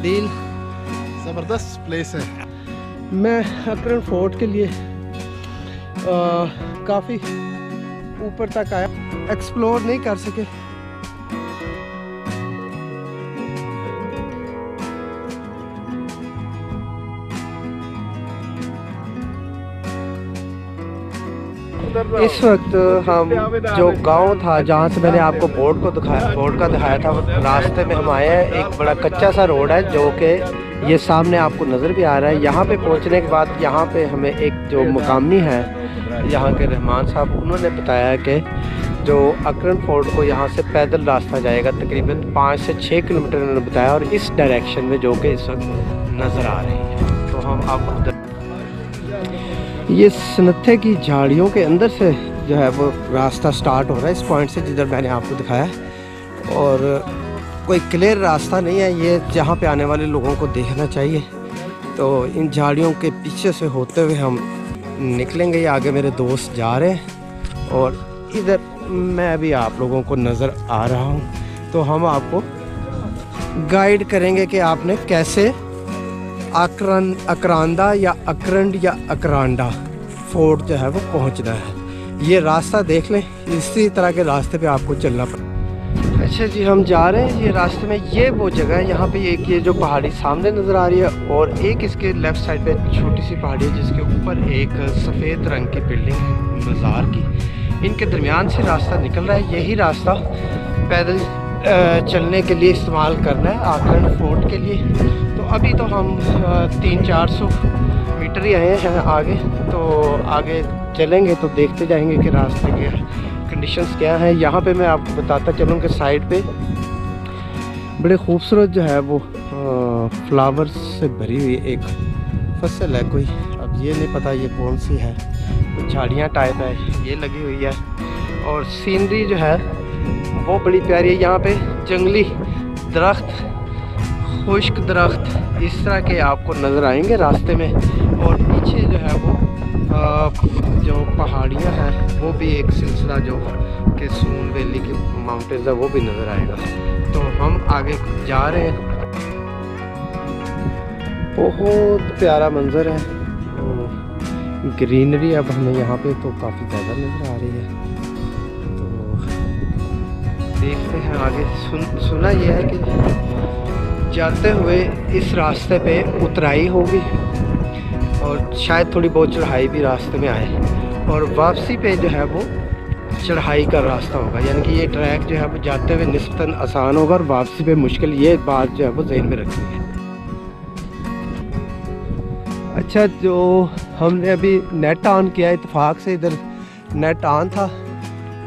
जलील ज़बरदस्त प्लेस है। मैं अकरन फोर्ट के लिए काफ़ी ऊपर तक आया, एक्सप्लोर नहीं कर सके। इस वक्त हम जो गांव था जहां से मैंने आपको बोर्ड का दिखाया था, रास्ते में हम आए हैं। एक बड़ा कच्चा सा रोड है जो कि ये सामने आपको नज़र भी आ रहा है। यहाँ पे पहुँचने के बाद यहाँ पे हमें एक जो मुकामी है यहाँ के रहमान साहब, उन्होंने बताया है कि जो अकरन फोर्ट को यहाँ से पैदल रास्ता जाएगा तकरीबन 5 से 6 किलोमीटर उन्होंने बताया, और इस डायरेक्शन में जो कि इस वक्त नज़र आ रही है। तो हम आपको ये सनत्थे की झाड़ियों के अंदर से जो है वो रास्ता स्टार्ट हो रहा है इस पॉइंट से जिधर मैंने आपको दिखाया है, और कोई क्लियर रास्ता नहीं है। ये जहाँ पे आने वाले लोगों को देखना चाहिए। तो इन झाड़ियों के पीछे से होते हुए हम निकलेंगे। ये आगे मेरे दोस्त जा रहे हैं और इधर मैं भी आप लोगों को नज़र आ रहा हूँ। तो हम आपको गाइड करेंगे कि आपने कैसे अकरांदा या अकरंड या अकरांडा फोर्ट जो है वो पहुंचना है। ये रास्ता देख लें, इसी तरह के रास्ते पे आपको चलना पड़ेगा। अच्छा जी, हम जा रहे हैं। ये रास्ते में ये वो जगह है, यहाँ पे एक ये जो पहाड़ी सामने नज़र आ रही है, और एक इसके लेफ़्ट साइड पे छोटी सी पहाड़ी है जिसके ऊपर एक सफ़ेद रंग की बिल्डिंग है मज़ार की। इनके दरमियान से रास्ता निकल रहा है। यही रास्ता पैदल चलने के लिए इस्तेमाल करना है अकरन फोर्ट के लिए। तो अभी तो हम 300-400 मीटर ही आए हैं आगे, तो आगे चलेंगे तो देखते जाएंगे कि रास्ते के कंडीशंस क्या हैं। यहाँ पे मैं आपको बताता चलूँ कि साइड पे बड़े खूबसूरत जो है वो फ्लावर्स से भरी हुई एक फसल है कोई, अब ये नहीं पता ये कौन सी है, कुछ झाड़ियाँ टाइप है ये लगी हुई है, और सीनरी जो है वो बड़ी प्यारी है। यहाँ पे जंगली दरख्त, खुश्क दरख्त इस तरह के आपको नज़र आएंगे रास्ते में, और पीछे जो है वो जो पहाड़ियाँ हैं वो भी एक सिलसिला जो कि सून वैली की माउंटेन्स है वो भी नज़र आएगा। तो हम आगे जा रहे हैं। बहुत प्यारा मंज़र है, ग्रीनरी अब हमें यहाँ पे तो काफ़ी ज़्यादा नज़र आ रही है। देखते हैं आगे। सुना यह है कि जाते हुए इस रास्ते पे उतराई होगी और शायद थोड़ी बहुत चढ़ाई भी रास्ते में आए, और वापसी पे जो है वो चढ़ाई का रास्ता होगा। यानी कि ये ट्रैक जो है वो जाते हुए निस्बतन आसान होगा और वापसी पे मुश्किल। ये बात जो है वो ज़हन में रखनी है। अच्छा, जो हमने अभी नेट ऑन किया, इत्तेफाक से इधर नेट ऑन था,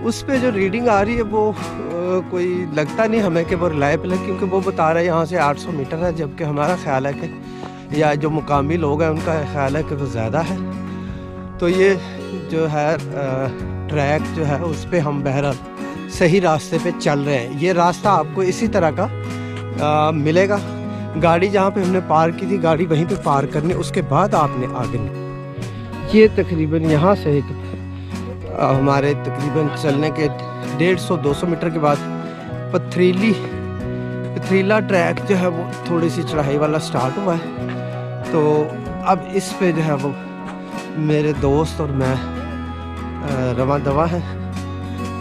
उस पे जो रीडिंग आ रही है वो कोई लगता नहीं हमें कि वो रिलायबल है, क्योंकि वो बता रहा है यहाँ से 800 मीटर है, जबकि हमारा ख्याल है कि या जो मुकामी लोग हैं उनका ख्याल है कि वो ज़्यादा है। तो ये जो है ट्रैक जो है उस पर हम बहरहाल सही रास्ते पे चल रहे हैं। ये रास्ता आपको इसी तरह का मिलेगा। गाड़ी जहाँ पे हमने पार्क की थी, गाड़ी वहीं पे पार्क करनी, उसके बाद आपने आगे ये तकरीबन यहाँ से एक हमारे तकरीबन चलने के 150-200 मीटर के बाद पथरीला ट्रैक जो है वो थोड़ी सी चढ़ाई वाला स्टार्ट हुआ है। तो अब इस पे जो है वो मेरे दोस्त और मैं रवां दवा हैं।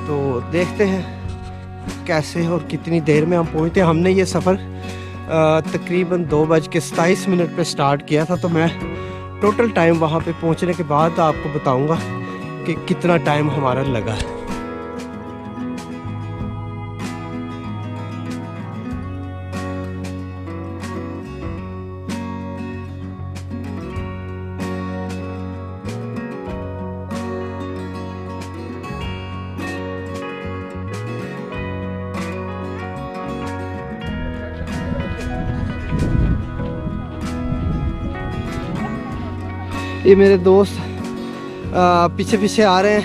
तो देखते हैं कैसे और कितनी देर में हम पहुँचते हैं। हमने ये सफ़र तकरीबन 2:27 पे स्टार्ट किया था, तो मैं टोटल टाइम वहाँ पे पहुँचने के बाद आपको बताऊँगा कि कितना टाइम हमारा लगा है। ये मेरे दोस्त पीछे पीछे आ रहे हैं,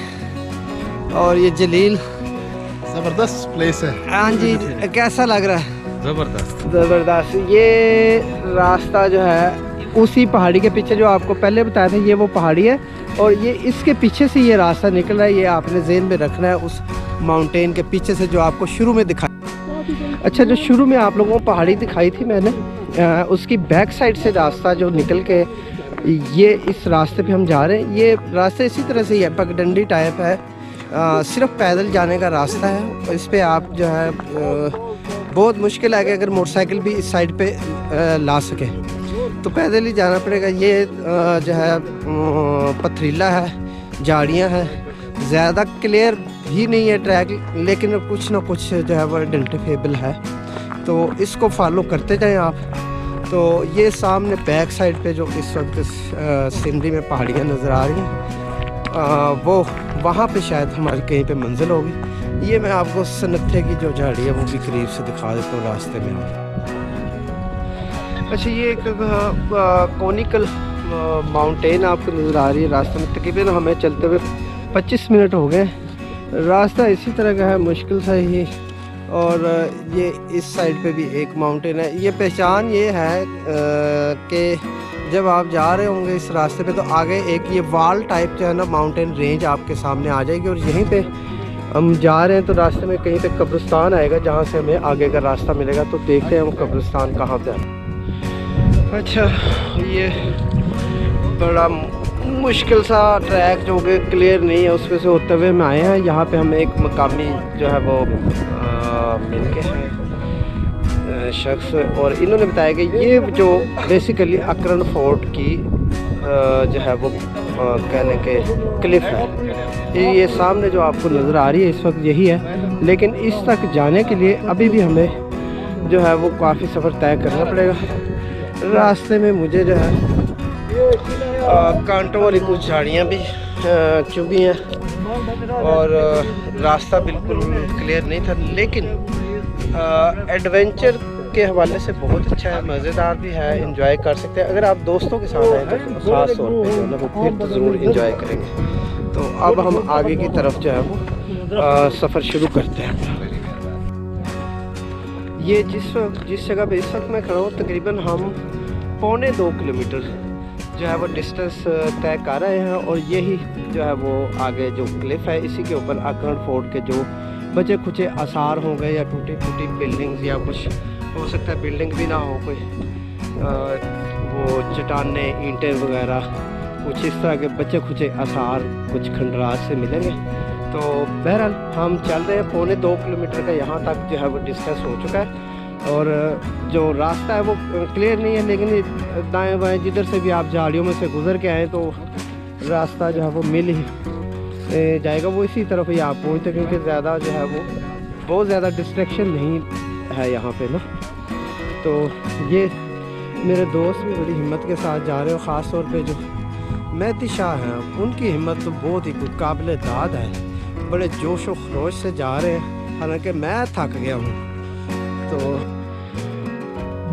और ये जलील ज़बरदस्त प्लेस है। हाँ जी, कैसा लग रहा है? ज़बरदस्त। ये रास्ता जो है उसी पहाड़ी के पीछे जो आपको पहले बताया था, ये वो पहाड़ी है, और ये इसके पीछे से ये रास्ता निकल रहा है। ये आपने ज़हन में रखना है उस माउंटेन के पीछे से जो आपको शुरू में दिखाया। अच्छा, जो शुरू में आप लोगों को पहाड़ी दिखाई थी मैंने, उसकी बैक साइड से रास्ता जो निकल के ये इस रास्ते पे हम जा रहे हैं। ये रास्ता इसी तरह से ही है, पगडंडी टाइप है, सिर्फ पैदल जाने का रास्ता है। इस पे आप जो है बहुत मुश्किल है कि अगर मोटरसाइकिल भी इस साइड पे ला सके तो पैदल ही जाना पड़ेगा। ये जो है पथरीला है, झाड़ियाँ हैं, ज़्यादा क्लियर भी नहीं है ट्रैक, लेकिन कुछ ना कुछ जो है वो आइडेंटिफेबल है, तो इसको फॉलो करते जाएं आप। तो ये सामने बैक साइड पे जो इस वक्त सिंधी में पहाड़ियाँ नज़र आ रही हैं, वो वहाँ पे शायद हमारी कहीं पे मंजिल होगी। ये मैं आपको सनत्थे की जो झाड़ी है वो भी करीब से दिखा देता हूँ रास्ते में। अच्छा, ये एक कोनिकल माउंटेन आपको नज़र आ रही है रास्ते में। तकरीबन हमें चलते हुए 25 मिनट हो गए। रास्ता इसी तरह का है, मुश्किल सा ही। और ये इस साइड पे भी एक माउंटेन है। ये पहचान ये है कि जब आप जा रहे होंगे इस रास्ते पे तो आगे एक ये वाल टाइप जो है ना माउंटेन रेंज आपके सामने आ जाएगी, और यहीं पे हम जा रहे हैं तो रास्ते में कहीं पे कब्रिस्तान आएगा जहाँ से हमें आगे का रास्ता मिलेगा। तो देखते हैं हम कब्रिस्तान कहाँ पे है। अच्छा, ये बड़ा मुश्किल सा ट्रैक जो कि क्लियर नहीं है उसमें से होते हुए हम आए हैं। यहाँ पे हमें एक मकामी जो है वो मिल के हैं शख्स, और इन्होंने बताया कि ये जो बेसिकली अकरन फोर्ट की जो है वो कहने के क्लिफ है। ये सामने जो आपको नज़र आ रही है इस वक्त यही है, लेकिन इस तक जाने के लिए अभी भी हमें जो है वो काफ़ी सफ़र तय करना पड़ेगा। रास्ते में मुझे जो है कांटों वाली कुछ झाड़ियाँ भी चुभी हैं, और रास्ता बिल्कुल क्लियर नहीं था, लेकिन एडवेंचर के हवाले से बहुत अच्छा है, मज़ेदार भी है, एंजॉय कर सकते हैं। अगर आप दोस्तों के साथ आए तो ख़ास तौर पे जो है वो फिर तो ज़रूर एंजॉय करेंगे। तो अब हम आगे की तरफ जो है वो सफ़र शुरू करते हैं। ये जिस जगह पे इस वक्त मैं खड़ा हूँ तकरीबन हम 1.25 किलोमीटर जो है वो डिस्टेंस तय कर रहे हैं, और यही जो है वो आगे जो क्लिफ है इसी के ऊपर अकरन फोर्ट के जो बचे खुचे आसार हो गए, या टूटी फूटी बिल्डिंग्स, या कुछ हो सकता है बिल्डिंग भी ना हो, कोई वो चट्टाने ईंटें वगैरह कुछ इस तरह के बचे खुचे आसार कुछ खंडरात से मिलेंगे। तो बहरहाल हम चल रहे हैं, 1.25 किलोमीटर का यहाँ तक जो है वो डिस्टेंस हो चुका है, और जो रास्ता है वो क्लियर नहीं है, लेकिन दाएं बाएं जिधर से भी आप झाड़ियों में से गुजर के आए तो रास्ता जो है वो मिल ही जाएगा, वो इसी तरफ ही आप पहुँचते, क्योंकि ज़्यादा जो है वो बहुत ज़्यादा डिस्ट्रैक्शन नहीं है यहाँ पे ना। तो ये मेरे दोस्त भी बड़ी हिम्मत के साथ जा रहे हो, ख़ास तौर पे जो मेहदी शाह हैं उनकी हिम्मत तो बहुत ही काबिल दाद है, बड़े जोश व खरोश से जा रहे हैं, हालांकि मैं थक गया हूँ। तो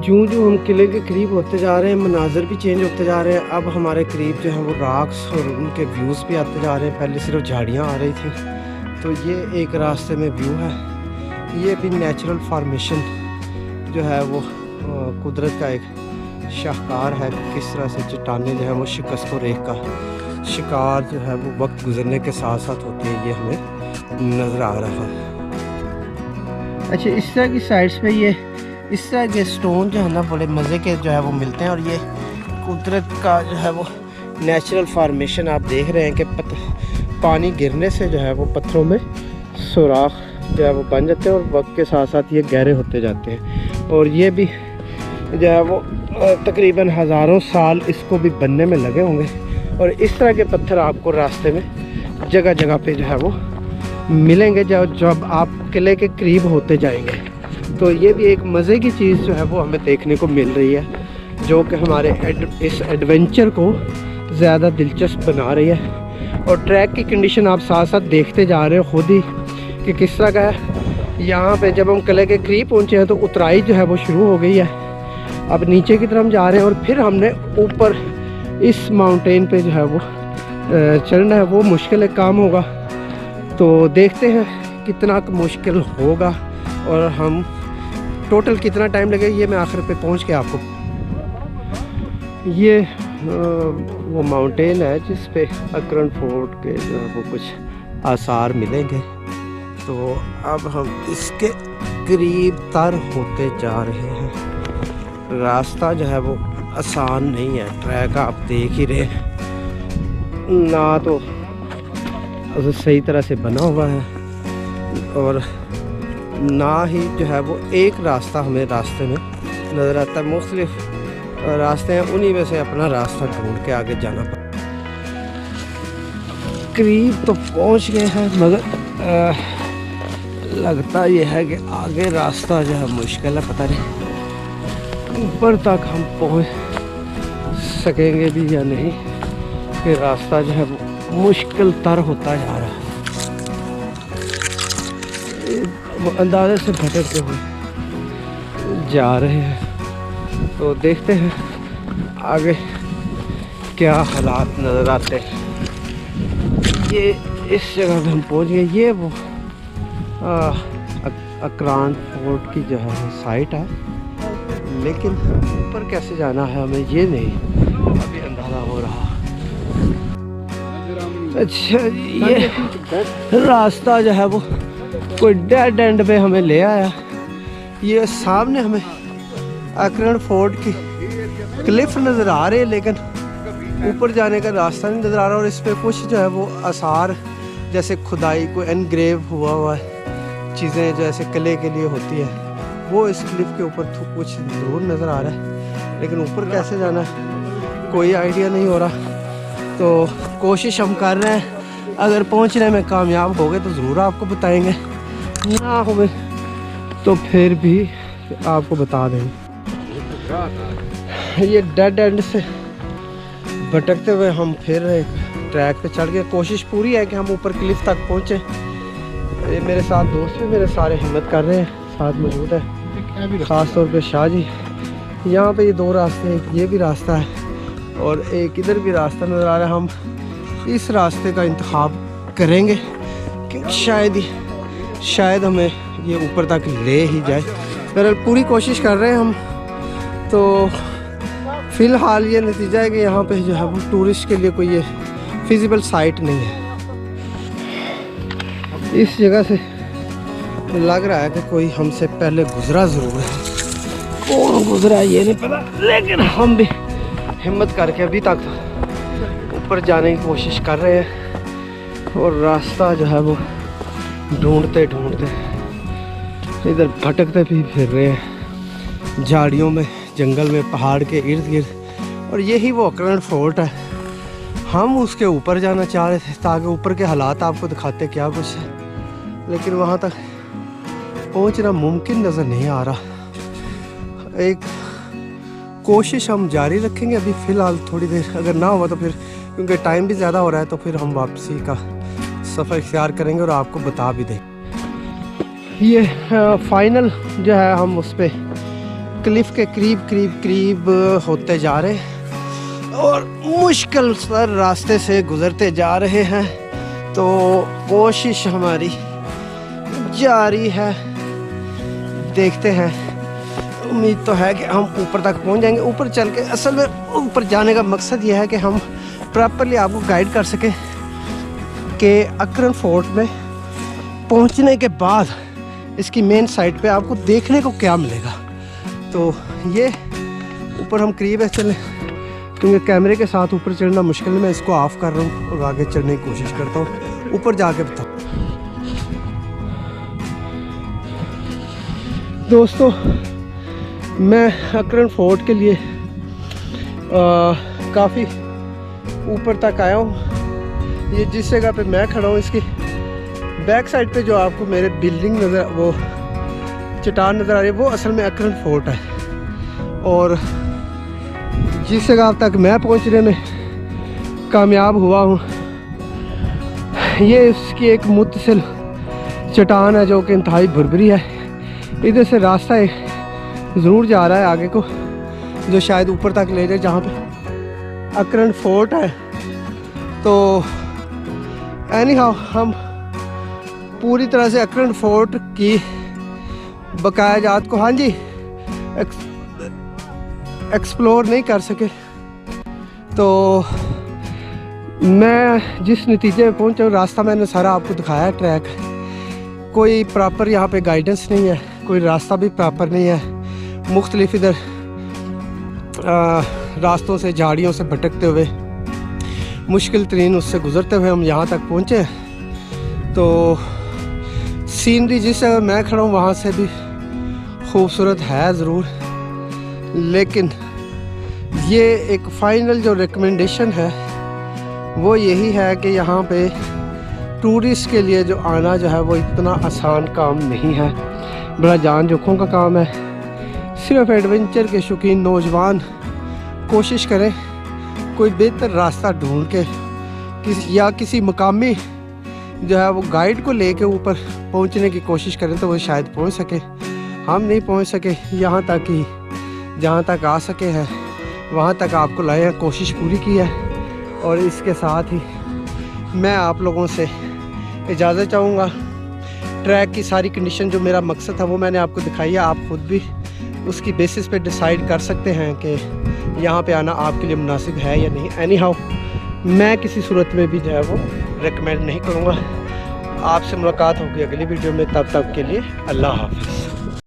जो हम किले के करीब होते जा रहे हैं मनाजर भी चेंज होते जा रहे हैं। अब हमारे करीब जो है वो राक्स और उनके व्यूज़ भी आते जा रहे हैं। पहले सिर्फ झाड़ियाँ आ रही थी, तो ये एक रास्ते में व्यू है। ये भी नेचुरल फॉर्मेशन जो है वो कुदरत का एक शाहकार है, किस तरह से चट्टानें जो है वो शिकस्त व रेख का शिकार जो है वो वक्त गुजरने के साथ साथ होती है, ये हमें नज़र आ रहा है। अच्छा, इस तरह की साइड्स पे ये इस तरह के स्टोन जो है ना बड़े मज़े के जो है वो मिलते हैं, और ये कुदरत का जो है वो नेचुरल फॉर्मेशन आप देख रहे हैं कि पानी गिरने से जो है वो पत्थरों में सुराख जो है वो बन जाते हैं, और वक्त के साथ साथ ये गहरे होते जाते हैं। और ये भी जो है वो तकरीबन हज़ारों साल इसको भी बनने में लगे होंगे, और इस तरह के पत्थर आपको रास्ते में जगह जगह पे जो है वो मिलेंगे जब आप किले के करीब होते जाएंगे। तो ये भी एक मज़े की चीज़ जो है वो हमें देखने को मिल रही है, जो कि हमारे इस एडवेंचर को ज़्यादा दिलचस्प बना रही है। और ट्रैक की कंडीशन आप साथ साथ देखते जा रहे हो खुद ही कि किस तरह का है। यहाँ पे जब हम किले के करीब पहुँचे हैं तो उतराई जो है वो शुरू हो गई है। अब नीचे की तरफ हम जा रहे हैं, और फिर हमने ऊपर इस माउंटेन पे जो है वो चढ़ना है। वो मुश्किल काम होगा, तो देखते हैं कितना मुश्किल होगा और हम टोटल कितना टाइम लगेगा, ये मैं आखिर पे पहुंच के आपको। ये वो माउंटेन है जिस पे अकरन फोर्ट के जो है वो कुछ आसार मिलेंगे। तो अब हम इसके करीब तर होते जा रहे हैं। रास्ता जो है वो आसान नहीं है। ट्रैक आप देख ही रहे हैं, ना तो सही तरह से बना हुआ है और ना ही जो है वो एक रास्ता हमें रास्ते में नज़र आता है। मुख्तलिफ रास्ते हैं, उन्हीं में से अपना रास्ता ढूंढ के आगे जाना पड़ता। करीब तो पहुंच गए हैं, मगर लगता ये है कि आगे रास्ता जो है मुश्किल है। पता नहीं ऊपर तक हम पहुंच सकेंगे भी या नहीं, कि रास्ता जो है वो मुश्किल तर होता जा रहा है। अंदाजे से भटकते हुए जा रहे हैं, तो देखते हैं आगे क्या हालात नज़र आते हैं। ये इस जगह पे हम पहुंच गए। ये वो अकरान फोर्ट की जो है साइट है, लेकिन ऊपर कैसे जाना है हमें ये नहीं अभी अंदाज़ा हो रहा। अच्छा, ये रास्ता जो है वो कोई डेड एंड पे हमें ले आया। ये सामने हमें अकरान फोर्ट की क्लिफ नज़र आ रही है, लेकिन ऊपर जाने का रास्ता नहीं नज़र आ रहा। और इस पे कुछ जो है वो आसार जैसे खुदाई को एनग्रेव हुआ है चीज़ें जो ऐसे किले के लिए होती है, वो इस क्लिफ के ऊपर कुछ ज़रूर नज़र आ रहा है, लेकिन ऊपर कैसे जाना है कोई आइडिया नहीं हो रहा। तो कोशिश हम कर रहे हैं, अगर पहुंचने में कामयाब हो गए तो ज़रूर आपको बताएंगे, ना हुए तो फिर भी आपको बता देंगे। ये डेड एंड से भटकते हुए हम फिर एक ट्रैक पे चढ़ गए। कोशिश पूरी है कि हम ऊपर क्लिफ तक पहुँचे। ये मेरे साथ दोस्त भी मेरे सारे हिम्मत कर रहे हैं, साथ मौजूद है ख़ास तौर पे शाह जी। यहाँ पे ये दो रास्ते हैं, ये भी रास्ता है और एक इधर भी रास्ता नज़र आ रहा है। हम इस रास्ते का इंतखाब करेंगे कि शायद हमें ये ऊपर तक ले ही जाए। बहरहाल पूरी कोशिश कर रहे हैं हम। तो फ़िलहाल ये नतीजा है कि यहाँ पे जो है वो टूरिस्ट के लिए कोई ये फिजिबल साइट नहीं है। इस जगह से लग रहा है कि कोई हमसे पहले गुजरा ज़रूर है, कौन गुजरा ये नहीं पता, लेकिन हम भी हिम्मत करके अभी तक ऊपर जाने की कोशिश कर रहे हैं और रास्ता जो है वो ढूंढते इधर भटकते भी फिर रहे हैं झाड़ियों में, जंगल में, पहाड़ के इर्द गिर्द। और यही वो अकरान फोर्ट है। हम उसके ऊपर जाना चाह रहे थे ताकि ऊपर के हालात आपको दिखाते क्या कुछ है, लेकिन वहाँ तक पहुँचना मुमकिन नज़र नहीं आ रहा। एक कोशिश हम जारी रखेंगे अभी फ़िलहाल थोड़ी देर, अगर ना हुआ तो फिर, क्योंकि टाइम भी ज़्यादा हो रहा है, तो फिर हम वापसी का सफ़र इख्तियार करेंगे और आपको बता भी दें। ये फाइनल जो है हम उस पर क्लिफ के करीब होते जा रहे हैं और मुश्किल सर रास्ते से गुज़रते जा रहे हैं। तो कोशिश हमारी जारी है, देखते हैं। उम्मीद तो है कि हम ऊपर तक पहुंच जाएंगे। ऊपर चल के असल में ऊपर जाने का मकसद ये है कि हम प्रॉपरली आपको गाइड कर सकें कि अकरान फोर्ट में पहुंचने के बाद इसकी मेन साइट पे आपको देखने को क्या मिलेगा। तो ये ऊपर हम करीब है चलें, क्योंकि कैमरे के साथ ऊपर चढ़ना मुश्किल है। मैं इसको ऑफ़ कर रहा हूँ और आगे चढ़ने की कोशिश करता हूँ, ऊपर जाके बताऊँ। दोस्तों, मैं अकरान फोर्ट के लिए काफ़ी ऊपर तक आया हूँ। ये जिस जगह पे मैं खड़ा हूँ, इसकी बैक साइड पे जो आपको मेरे बिल्डिंग नज़र, वो चट्टान नज़र आ रही है, वो असल में अकरान फोर्ट है। और जिस जगह तक मैं पहुँचने में कामयाब हुआ हूँ, ये इसकी एक मुतसिल चट्टान है जो कि इंतहाई भुरभुरी है। इधर से रास्ता ज़रूर जा रहा है आगे को, जो शायद ऊपर तक ले जाए जहाँ पे अकरान फोर्ट है। तो एनी हाउ हम पूरी तरह से अकरान फोर्ट की बकाया जात को, हाँ जी, एक्सप्लोर नहीं कर सके। तो मैं जिस नतीजे में पहुंचा हूँ, रास्ता मैंने सारा आपको दिखाया है। ट्रैक कोई प्रॉपर यहाँ पे गाइडेंस नहीं है, कोई रास्ता भी प्रॉपर नहीं है। मुख्तलिफ इधर रास्तों से, झाड़ियों से भटकते हुए, मुश्किल तरीन उससे गुज़रते हुए हम यहाँ तक पहुँचे। तो सीनरी जिस जगह मैं खड़ा हूँ वहाँ से भी खूबसूरत है ज़रूर, लेकिन ये एक फ़ाइनल जो रिकमेंडेशन है वो यही है कि यहाँ पे टूरिस्ट के लिए जो आना जो है वो इतना आसान काम नहीं है, बड़ा जान जोखों का काम है। सिर्फ एडवेंचर के शौकीन नौजवान कोशिश करें कोई बेहतर रास्ता ढूंढ के किसी मकामी जो है वो गाइड को लेके ऊपर पहुंचने की कोशिश करें तो वो शायद पहुंच सके। हम नहीं पहुंच सके, यहाँ तक ही जहाँ तक आ सके हैं वहाँ तक आपको लाए हैं, कोशिश पूरी की है। और इसके साथ ही मैं आप लोगों से इजाज़त चाहूँगा। ट्रैक की सारी कंडीशन जो मेरा मकसद था वो मैंने आपको दिखाई है, आप ख़ुद भी उसकी बेसिस पे डिसाइड कर सकते हैं कि यहाँ पे आना आपके लिए मुनासिब है या नहीं। एनी हाउ मैं किसी सूरत में भी जो है वो रेकमेंड नहीं करूँगा। आपसे मुलाकात होगी अगली वीडियो में, तब तक के लिए अल्लाह हाफ़िज़।